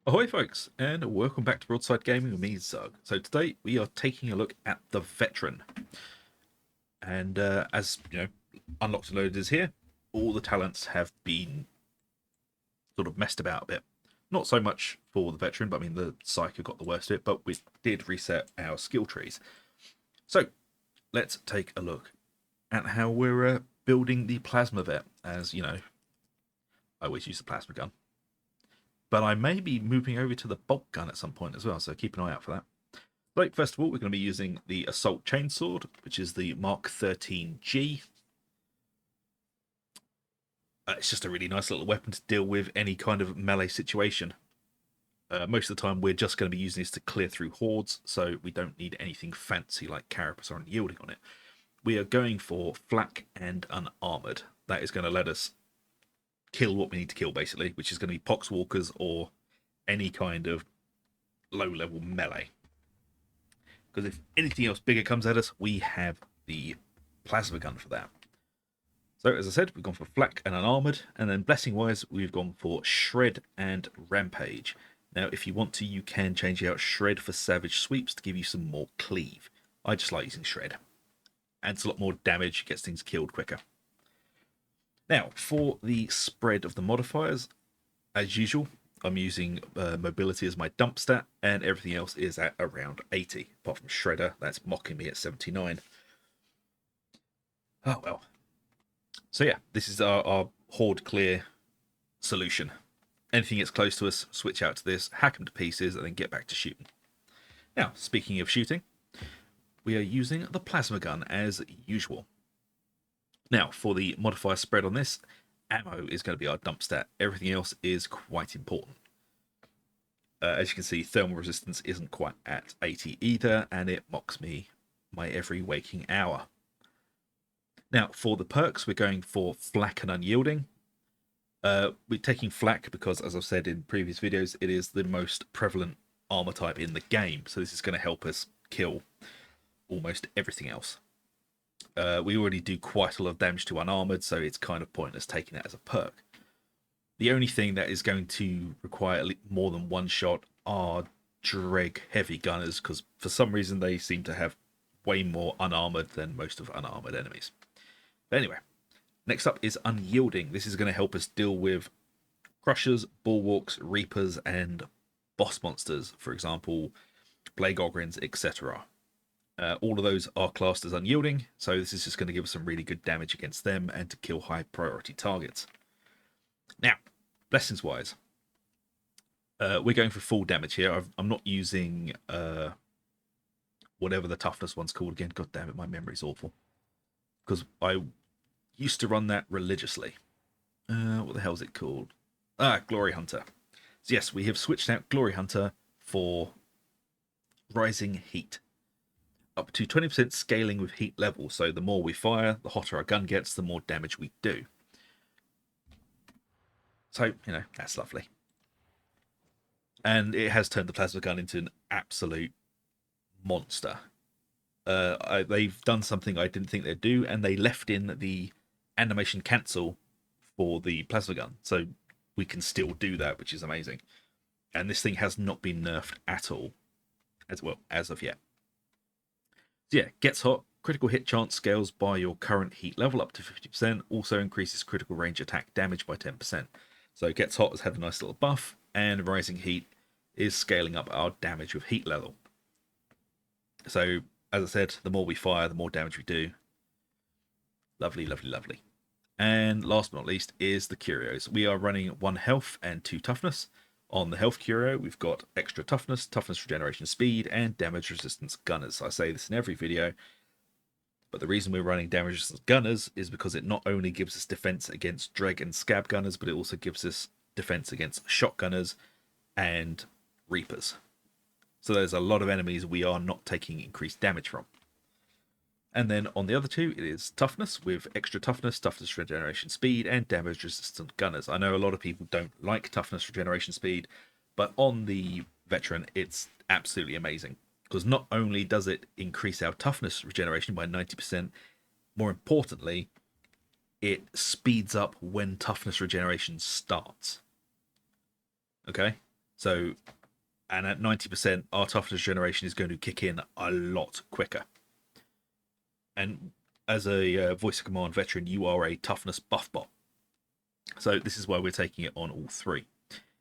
Ahoy folks, and welcome back to Broadside Gaming with me, Zug. So today we are taking a look at the Veteran. And as you know, Unlocked and Loaded is here. All the talents have been sort of messed about a bit. Not so much for the Veteran, but I mean the Psycho got the worst of it, but we did reset our skill trees. So let's take a look at how we're building the Plasma Vet. As you know, I always use the Plasma Gun. But I may be moving over to the Bolt Gun at some point as well, so keep an eye out for that. Right, first of all, we're going to be using the Assault Chainsword, which is the Mark 13G. It's just a really nice little weapon to deal with any kind of melee situation. Most of the time, we're just going to be using this to clear through hordes, so we don't need anything fancy like Carapace or Unyielding on it. We are going for Flak and Unarmored. That is going to let us kill what we need to kill, basically, which is going to be Poxwalkers or any kind of low-level melee. Because if anything else bigger comes at us, we have the plasma gun for that. So as I said, we've gone for Flak and Unarmored, and then blessing-wise, we've gone for Shred and Rampage. Now, if you want to, you can change out Shred for Savage Sweeps to give you some more cleave. I just like using Shred. Adds a lot more damage, gets things killed quicker. Now, for the spread of the modifiers, as usual, I'm using mobility as my dump stat, and everything else is at around 80, apart from Shredder, that's mocking me at 79. Oh well. So yeah, this is our horde clear solution. Anything gets close to us, switch out to this, hack them to pieces, and then get back to shooting. Now, speaking of shooting, we are using the plasma gun as usual. Now, for the modifier spread on this, ammo is going to be our dump stat. Everything else is quite important. As you can see, thermal resistance isn't quite at 80 either, and it mocks me my every waking hour. Now, for the perks, we're going for Flak and Unyielding. We're taking Flak because, as I've said in previous videos, it is the most prevalent armor type in the game, so this is going to help us kill almost everything else. We already do quite a lot of damage to Unarmored, so it's kind of pointless taking that as a perk. The only thing that is going to require more than one shot are Dreg heavy gunners, because for some reason they seem to have way more unarmored than most of unarmored enemies. But anyway, next up is Unyielding. This is going to help us deal with Crushers, Bulwarks, Reapers, and boss monsters, for example, Plague Ogrins, etc. All of those are classed as Unyielding, so this is just going to give us some really good damage against them and to kill high priority targets. Now, blessings wise, we're going for full damage here. I'm not using whatever the toughness one's called again. God damn it, my memory's awful. Because I used to run that religiously. What the hell is it called? Glory Hunter. So yes, we have switched out Glory Hunter for Rising Heat. Up to 20% scaling with heat level. So the more we fire, the hotter our gun gets, the more damage we do. So, that's lovely. And it has turned the plasma gun into an absolute monster. They've done something I didn't think they'd do, and they left in the animation cancel for the plasma gun, so we can still do that, which is amazing. And this thing has not been nerfed at all, as of yet. So yeah, gets hot. Critical hit chance scales by your current heat level up to 50%. Also increases critical range attack damage by 10%. So gets hot has had a nice little buff, and rising heat is scaling up our damage with heat level. So, as I said, the more we fire, the more damage we do. Lovely, lovely, lovely. And last but not least is the curios. We are running 1 health and 2 toughness. On the health curio, we've got extra toughness, toughness regeneration speed, and damage resistance gunners. I say this in every video, but the reason we're running damage resistance gunners is because it not only gives us defense against Dreg and Scab gunners, but it also gives us defense against shotgunners and Reapers. So there's a lot of enemies we are not taking increased damage from. And then on the other two, it is toughness with extra toughness, toughness regeneration speed, and damage resistant gunners. I know a lot of people don't like toughness regeneration speed, but on the veteran, it's absolutely amazing. Because not only does it increase our toughness regeneration by 90%, more importantly, it speeds up when toughness regeneration starts. Okay? So, and at 90%, our toughness generation is going to kick in a lot quicker. And as a voice of command veteran, you are a toughness buff bot. So this is why we're taking it on all three.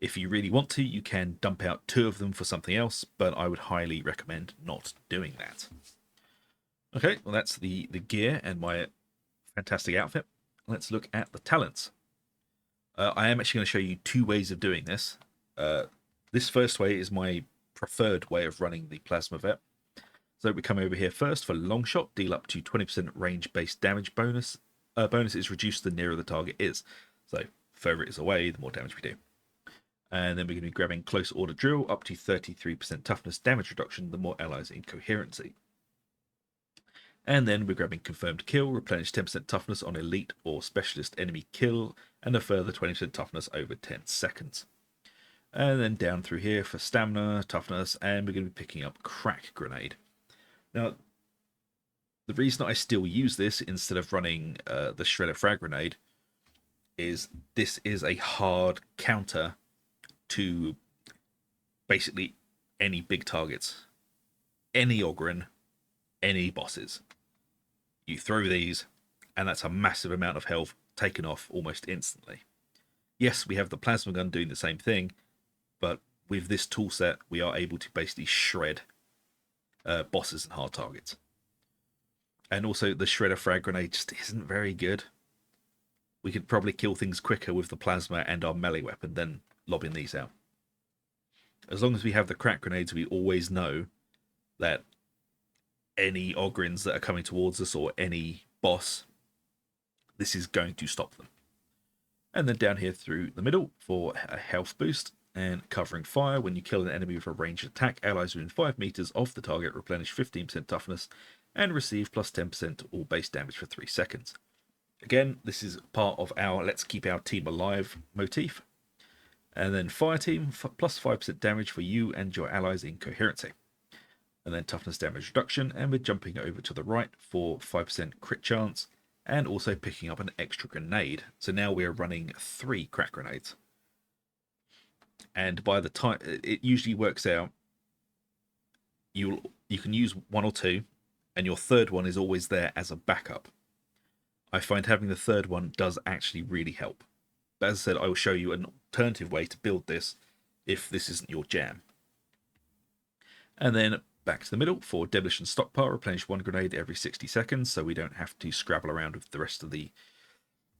If you really want to, you can dump out 2 of them for something else, but I would highly recommend not doing that. Okay, well that's the gear and my fantastic outfit. Let's look at the talents. I am actually going to show you 2 ways of doing this. This first way is my preferred way of running the Plasma Vet. So we come over here first for long shot, deal up to 20% range-based damage bonus. Bonus is reduced the nearer the target is. So further it is away, the more damage we do. And then we're going to be grabbing close order drill, up to 33% toughness damage reduction, the more allies in coherency. And then we're grabbing confirmed kill, replenish 10% toughness on elite or specialist enemy kill, and a further 20% toughness over 10 seconds. And then down through here for stamina, toughness, and we're going to be picking up crack grenade. Now, the reason I still use this instead of running the shredder frag grenade is this is a hard counter to basically any big targets, any Ogryn, any bosses. You throw these, and that's a massive amount of health taken off almost instantly. Yes, we have the plasma gun doing the same thing, but with this tool set, we are able to basically shred bosses and hard targets. And also, the shredder frag grenade just isn't very good. We could probably kill things quicker with the plasma and our melee weapon than lobbing these out. As long as we have the crack grenades, we always know that any Ogryns that are coming towards us or any boss, this is going to stop them. And then down here through the middle for a health boost and covering fire. When you kill an enemy with a ranged attack, allies within 5 meters of the target replenish 15% toughness and receive plus 10% to all base damage for 3 seconds. Again, this is part of our let's keep our team alive motif. And then fire team, plus 5% damage for you and your allies in coherency. And then toughness damage reduction, and we're jumping over to the right for 5% crit chance, and also picking up an extra grenade. So now we're running 3 crack grenades. And by the time, it usually works out, you can use 1 or 2, and your third one is always there as a backup. I find having the third one does actually really help. But as I said, I will show you an alternative way to build this if this isn't your jam. And then back to the middle for demolition stockpile, replenish 1 grenade every 60 seconds, so we don't have to scrabble around with the rest of the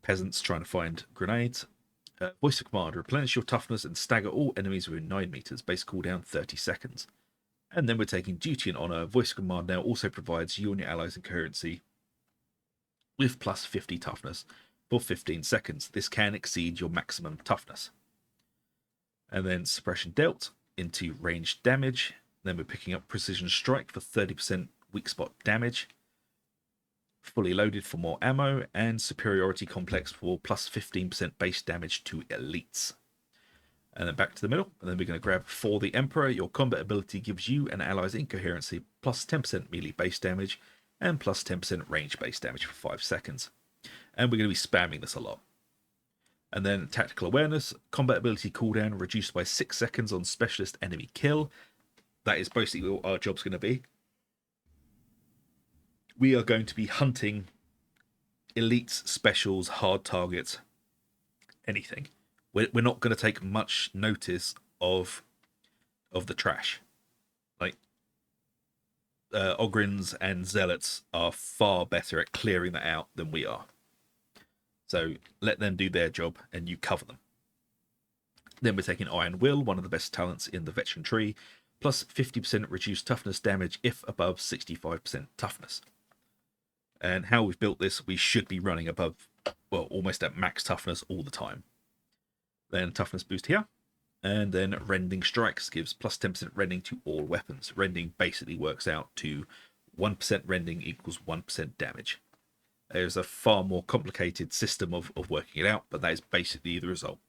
peasants trying to find grenades. Voice of command, replenish your toughness and stagger all enemies within 9 meters, base cooldown 30 seconds. And then we're taking duty and honor. Voice of command now also provides you and your allies in coherency with plus 50 toughness for 15 seconds. This can exceed your maximum toughness. And then suppression dealt into ranged damage. Then we're picking up precision strike for 30% weak spot damage, fully loaded for more ammo, and superiority complex for plus 15% base damage to elites. And then back to the middle, and then we're going to grab for the Emperor. Your combat ability gives you and allies incoherency plus 10% melee base damage and plus 10% range base damage for 5 seconds. And we're going to be spamming this a lot. And then tactical awareness, combat ability cooldown reduced by 6 seconds on specialist enemy kill. That is basically what our job's going to be. We are going to be hunting elites, specials, hard targets, anything. We're not going to take much notice of the trash. Like, Ogryns and Zealots are far better at clearing that out than we are. So let them do their job and you cover them. Then we're taking Iron Will, one of the best talents in the veteran tree, plus 50% reduced toughness damage if above 65% toughness. And how we've built this, we should be running above, well, almost at max toughness all the time. Then toughness boost here. And then rending strikes gives plus 10% rending to all weapons. Rending basically works out to 1% rending equals 1% damage. There's a far more complicated system of working it out, but that is basically the result.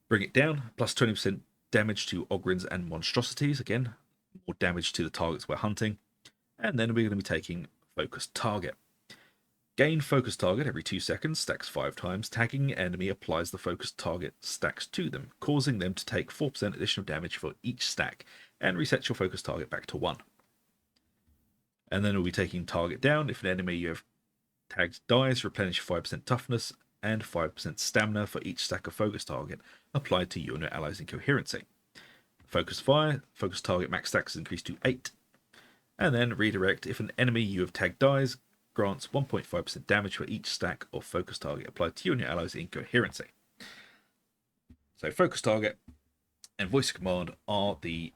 Bring it down, plus 20% damage to Ogryns and monstrosities. Again, more damage to the targets we're hunting. And then we're going to be taking focused target. Gain focus target every 2 seconds, stacks 5 times. Tagging enemy applies the focus target stacks to them, causing them to take 4% additional damage for each stack, and resets your focus target back to 1. And then we'll be taking target down. If an enemy you have tagged dies, replenish 5% toughness and 5% stamina for each stack of focus target applied to you and your allies in coherency. Focus fire, focus target max stacks is increased to 8. And then redirect. If an enemy you have tagged dies, grants 1.5% damage for each stack of focus target applied to you and your allies in coherency. So focus target and voice of command are the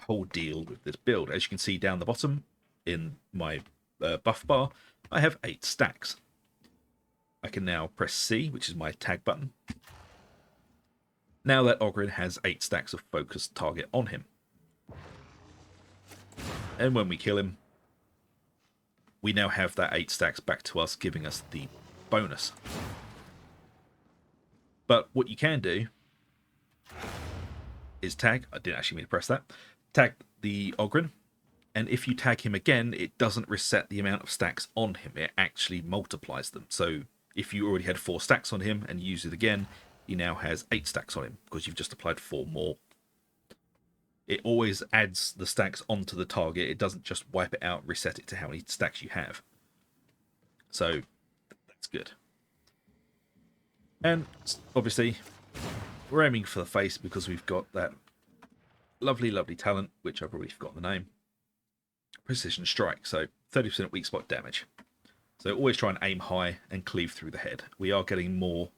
whole deal with this build. As you can see down the bottom in my buff bar, I have 8 stacks. I can now press C, which is my tag button. Now that Ogryn has 8 stacks of focus target on him. And when we kill him, we now have that 8 stacks back to us, giving us the bonus. But what you can do is tag, I didn't actually mean to press that, tag the Ogryn, and if you tag him again, it doesn't reset the amount of stacks on him, it actually multiplies them. So if you already had 4 stacks on him and you use it again, he now has 8 stacks on him, because you've just applied 4 more. It always adds the stacks onto the target. It doesn't just wipe it out and reset it to how many stacks you have. So that's good. And obviously, we're aiming for the face because we've got that lovely, lovely talent, which I've already forgotten the name. Precision strike, so 30% weak spot damage. So always try and aim high and cleave through the head. We are getting more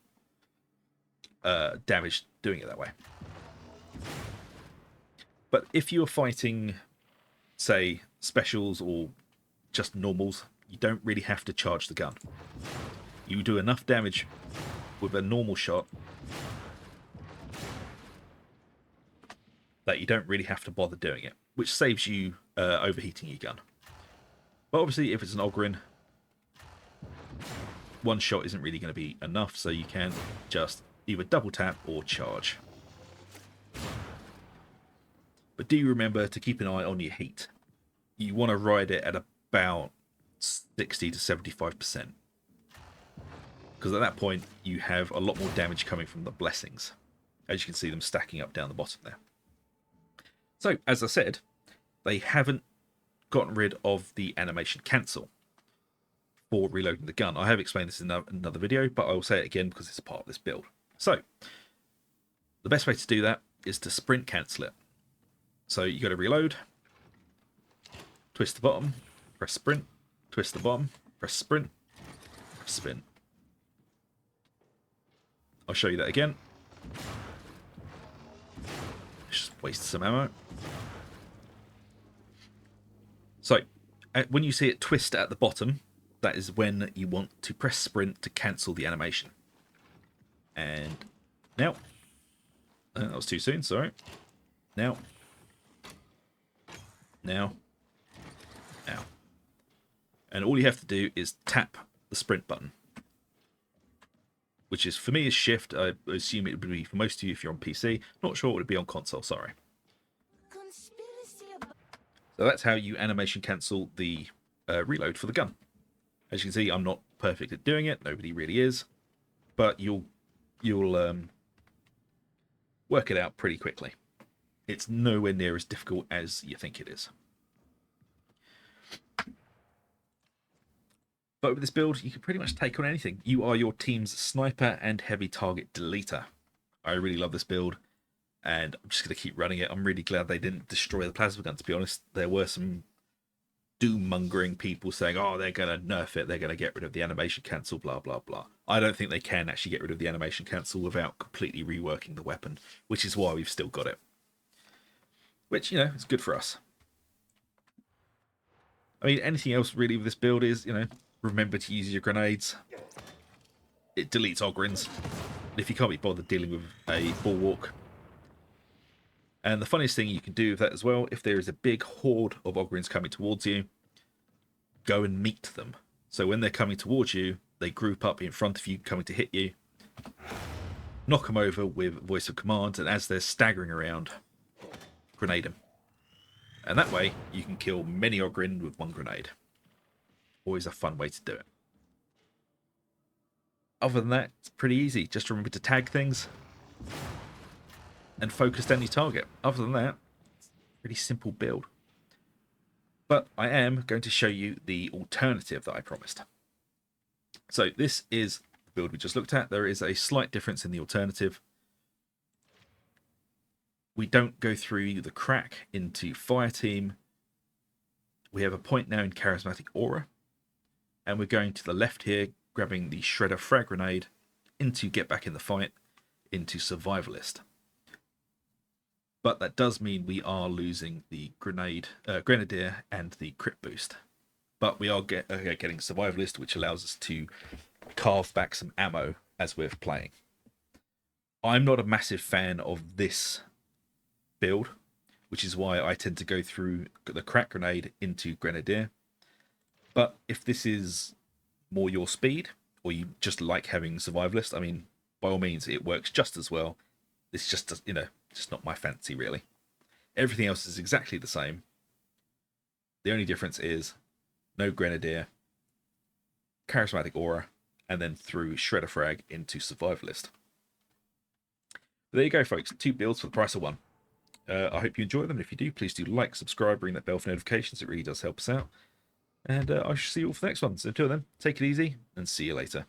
damage doing it that way. But if you're fighting, say, specials or just normals, you don't really have to charge the gun. You do enough damage with a normal shot that you don't really have to bother doing it, which saves you overheating your gun. But obviously, if it's an Ogryn, one shot isn't really going to be enough, so you can just either double tap or charge. But do remember to keep an eye on your heat. You want to ride it at about 60 to 75%. Because at that point, you have a lot more damage coming from the blessings. As you can see them stacking up down the bottom there. So, as I said, they haven't gotten rid of the animation cancel for reloading the gun. I have explained this in another video, but I will say it again because it's a part of this build. So, the best way to do that is to sprint cancel it. So you got to reload, twist the bottom, press sprint, twist the bottom, press sprint, press spin. I'll show you that again. Just waste some ammo. So when you see it twist at the bottom, that is when you want to press sprint to cancel the animation. And now, that was too soon, sorry. Now. And all you have to do is tap the sprint button, which is, for me, is shift. I assume it would be for most of you if you're on PC. Not sure it would be on console, sorry. So that's how you animation cancel the reload for the gun. As you can see, I'm not perfect at doing it. Nobody really is. But you'll work it out pretty quickly. It's nowhere near as difficult as you think it is. But with this build, you can pretty much take on anything. You are your team's sniper and heavy target deleter. I really love this build, and I'm just going to keep running it. I'm really glad they didn't destroy the plasma gun, to be honest. There were some doom-mongering people saying, oh, they're going to nerf it, they're going to get rid of the animation cancel, blah, blah, blah. I don't think they can actually get rid of the animation cancel without completely reworking the weapon, which is why we've still got it. Which, you know, is good for us. I mean, anything else really with this build is, you know, remember to use your grenades. It deletes Ogryns. If you can't be bothered dealing with a bulwark. And the funniest thing you can do with that as well, if there is a big horde of Ogryns coming towards you, go and meet them. So when they're coming towards you, they group up in front of you, coming to hit you. Knock them over with voice of command, and as they're staggering around, grenade them. And that way, you can kill many Ogryn with one grenade. Always a fun way to do it. Other than that, it's pretty easy. Just remember to tag things and focus down your target. Other than that, pretty simple build. But I am going to show you the alternative that I promised. So this is the build we just looked at. There is a slight difference in the alternative. We don't go through the crack into fire team. We have a point now in charismatic aura. And we're going to the left here, grabbing the shredder frag grenade into get back in the fight, into survivalist. But that does mean we are losing the grenadier and the crit boost. But we are getting survivalist, which allows us to carve back some ammo as we're playing. I'm not a massive fan of this build, which is why I tend to go through the crack grenade into grenadier. But if this is more your speed, or you just like having survivalist, I mean, by all means, it works just as well. It's just, just not my fancy, really. Everything else is exactly the same. The only difference is no grenadier, charismatic aura, and then through shredder frag into survivalist. But there you go, folks. 2 builds for the price of 1. I hope you enjoy them. If you do, please do like, subscribe, ring that bell for notifications. It really does help us out. And I shall see you all for the next one. So until then, take it easy and see you later.